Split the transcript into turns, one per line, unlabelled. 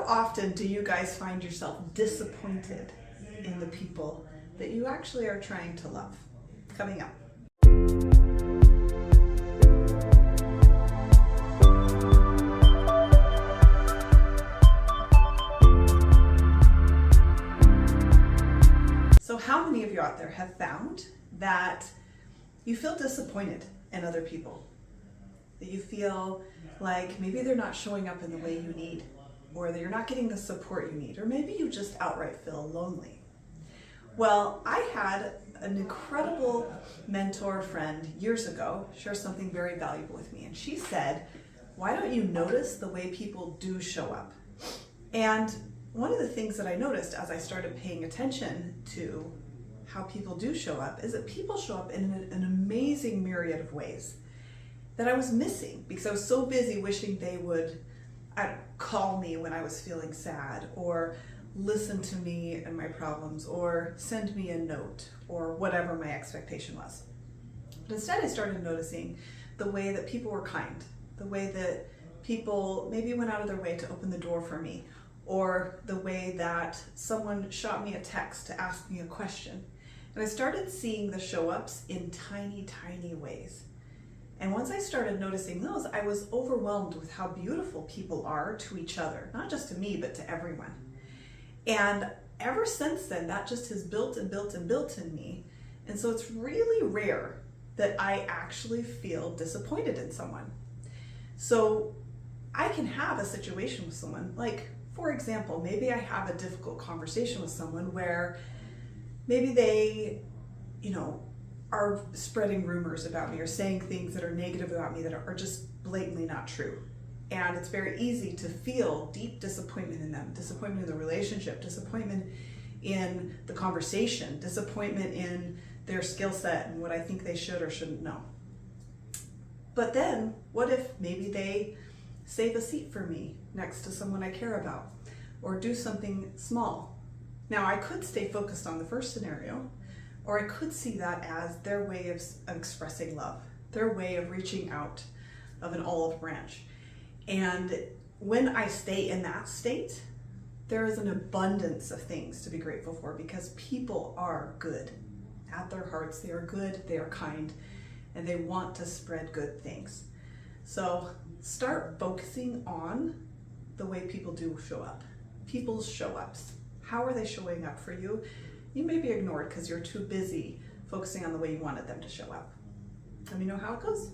often do you guys find yourself disappointed in the people that you actually are trying to love? Coming up. So how many of you out there have found that you feel disappointed in other people? That you feel like maybe they're not showing up in the way you need, or that you're not getting the support you need, or maybe you just outright feel lonely. Well, I had an incredible mentor friend years ago share something very valuable with me, and she said, why don't you notice the way people do show up? And one of the things that I noticed as I started paying attention to how people do show up is that people show up in an amazing myriad of ways that I was missing because I was so busy wishing they would call me when I was feeling sad, or listen to me and my problems, or send me a note, or whatever my expectation was. But instead I started noticing the way that people were kind, the way that people maybe went out of their way to open the door for me, or the way that someone shot me a text to ask me a question. And I started seeing the show-ups in tiny, tiny ways. And once I started noticing those, I was overwhelmed with how beautiful people are to each other, not just to me, but to everyone. And ever since then, that just has built and built and built in me. And so it's really rare that I actually feel disappointed in someone. So I can have a situation with someone, like, for example, maybe I have a difficult conversation with someone where maybe they, are spreading rumors about me or saying things that are negative about me that are just blatantly not true. And it's very easy to feel deep disappointment in them, disappointment in the relationship, disappointment in the conversation, disappointment in their skill set and what I think they should or shouldn't know. But then, what if maybe they save a seat for me next to someone I care about, or do something small? Now, I could stay focused on the first scenario, or I could see that as their way of expressing love, their way of reaching out of an olive branch. And when I stay in that state, there is an abundance of things to be grateful for, because people are good. At their hearts, they are good, they are kind, and they want to spread good things. So start focusing on the way people do show up, people's show-ups. How are they showing up for you? You may be ignored because you're too busy focusing on the way you wanted them to show up. Let me know how it goes.